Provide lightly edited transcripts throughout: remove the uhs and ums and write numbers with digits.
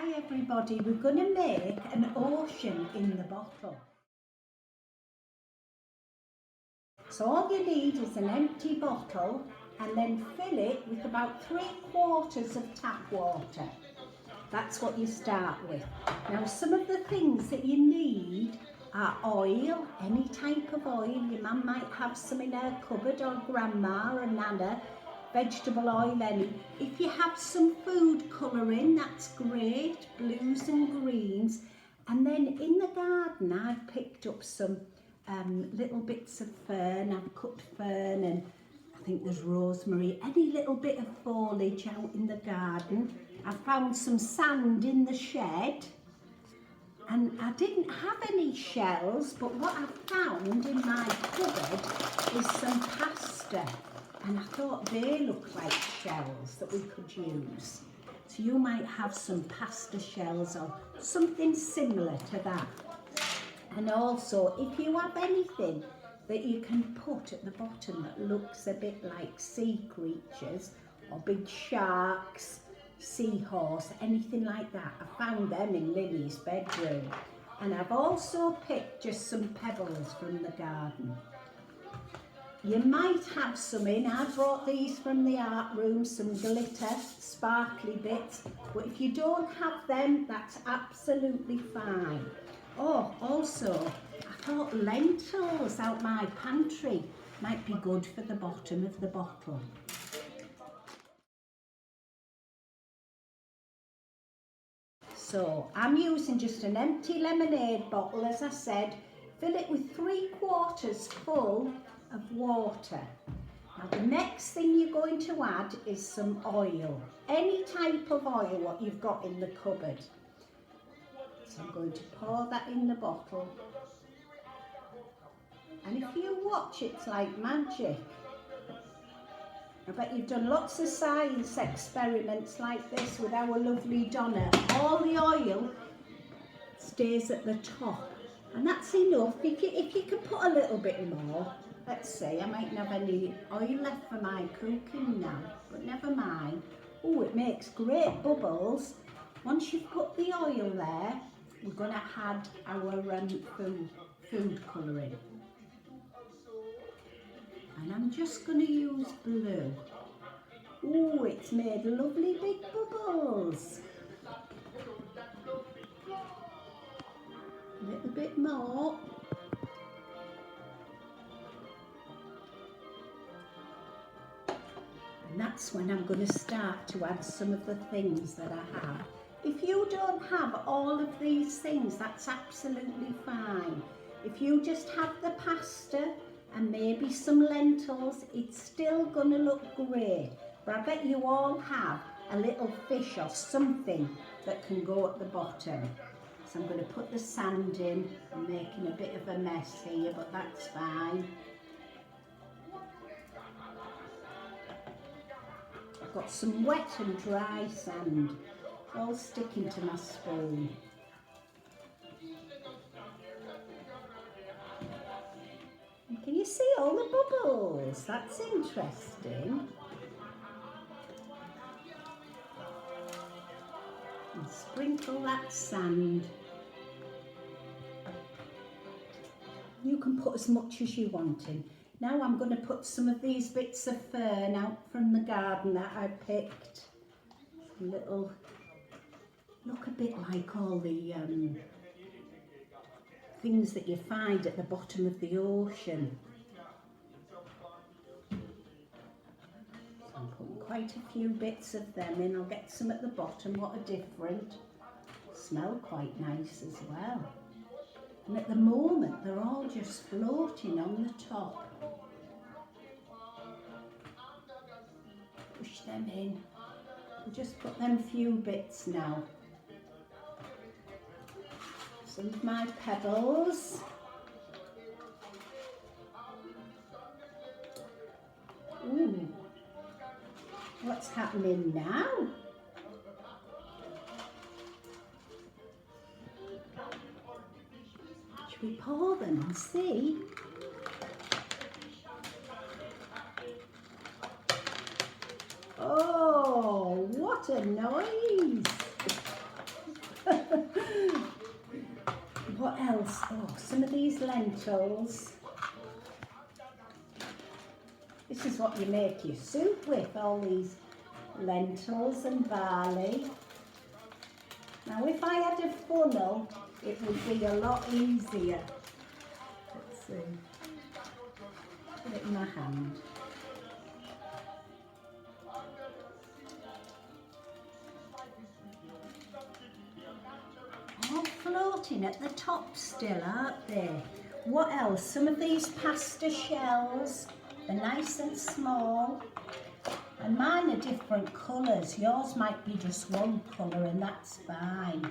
Hi everybody, we're going to make an ocean in the bottle. So all you need is an empty bottle and then fill it with about 3/4 of tap water. That's what you start with. Now some of the things that you need are oil, any type of oil. Your mum might have some in her cupboard, or grandma or nana. Vegetable oil, any. If you have some food colouring, that's great, blues and greens. And then in the garden I've picked up some little bits of fern. I've cut fern, and I think there's rosemary, any little bit of foliage out in the garden. I found some sand in the shed, and I didn't have any shells, but what I found in my cupboard is some pasta. And I thought they look like shells that we could use. So you might have some pasta shells or something similar to that. And also, if you have anything that you can put at the bottom that looks a bit like sea creatures, or big sharks, seahorse, anything like that, I found them in Lily's bedroom. And I've also picked just some pebbles from the garden. You might have some in. I brought these from the art room, some glitter, sparkly bits. But if you don't have them, that's absolutely fine. Oh, also, I thought lentils out my pantry might be good for the bottom of the bottle. So I'm using just an empty lemonade bottle, as I said. Fill it with 3/4 full of water. Now the next thing you're going to add is some oil, any type of oil what you've got in the cupboard. So I'm going to pour that in the bottle, and if you watch, it's like magic. I bet you've done lots of science experiments like this with our lovely Donna. All the oil stays at the top, and that's enough. If you can put a little bit more. Let's see, I mightn't have any oil left for my cooking now, but never mind. Oh, it makes great bubbles. Once you've put the oil there, we're going to add our food colouring. And I'm just going to use blue. Oh, it's made lovely big bubbles. A little bit more. And that's when I'm going to start to add some of the things that I have. If you don't have all of these things, that's absolutely fine. If you just have the pasta and maybe some lentils, it's still going to look great. But I bet you all have a little fish or something that can go at the bottom. So I'm going to put the sand in. I'm making a bit of a mess here, but that's fine. I've got some wet and dry sand. It's all sticking to my spoon. And can you see all the bubbles? That's interesting. And sprinkle that sand. You can put as much as you want in. Now I'm going to put some of these bits of fern out from the garden that I picked. Little, look a bit like all the things that you find at the bottom of the ocean. So I'm putting quite a few bits of them in. I'll get some at the bottom. What a different. Smell quite nice as well. And at the moment they're all just floating on the top. Push them in. I'll just put them few bits now. Some of my pebbles. Ooh, what's happening now? Should we pour them and see? Oh, what a noise! What else? Oh, some of these lentils. This is what you make your soup with, all these lentils and barley. Now if I had a funnel, it would be a lot easier. Let's see. Put it in my hand. All floating at the top still, aren't they? What else? Some of these pasta shells, they're nice and small. And mine are different colours. Yours might be just one colour and that's fine.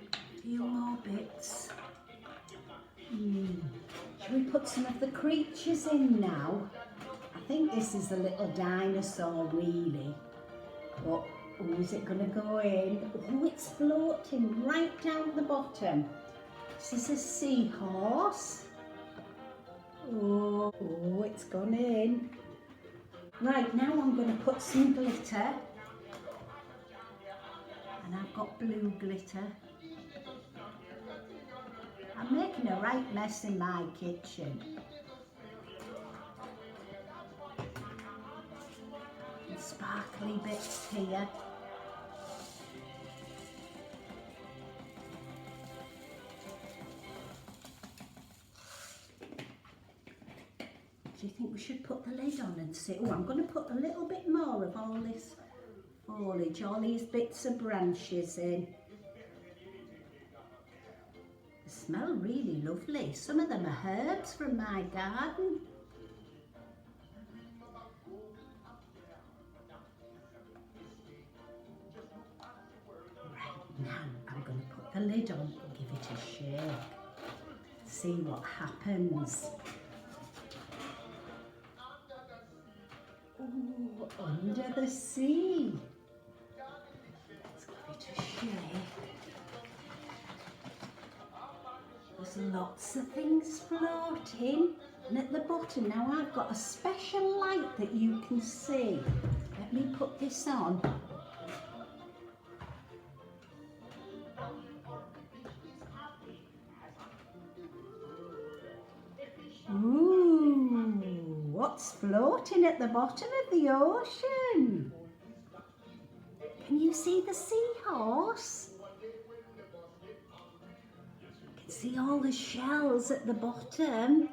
A few more bits. Shall we put some of the creatures in now? I think this is a little dinosaur really. But, oh, is it going to go in? Oh, it's floating right down the bottom. This is a seahorse. Oh, it's gone in. Right, now I'm going to put some glitter. And I've got blue glitter. I'm making a right mess in my kitchen. And sparkly bits here. Do you think we should put the lid on and see? Oh, I'm going to put a little bit more of all this foliage, all these bits of branches in. They smell really lovely. Some of them are herbs from my garden. Right, now I'm going to put the lid on and give it a shake. See what happens. Oh, under the sea. Let's give it a shake. There's lots of things floating. And at the bottom now I've got a special light that you can see. Let me put this on. Ooh, what's floating at the bottom of the ocean? Can you see the seahorse? You can see all the shells at the bottom.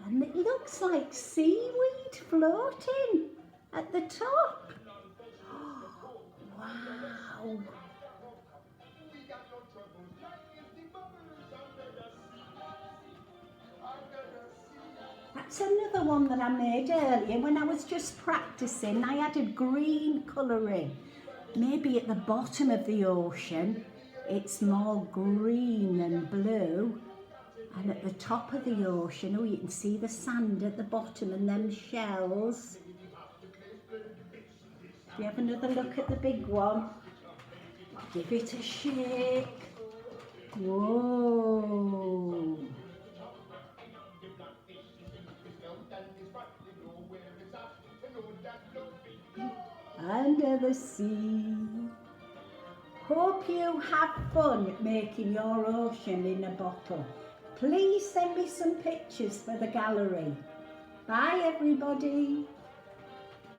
And it looks like seaweed floating at the top. Oh, wow. That's another one that I made earlier when I was just practicing. I added green colouring. Maybe at the bottom of the ocean it's more green and blue. And at the top of the ocean, oh, you can see the sand at the bottom and them shells. Do you have another look at the big one? Give it a shake. Whoa. Under the sea. Hope you have fun making your ocean in a bottle. Please send me some pictures for the gallery. Bye everybody.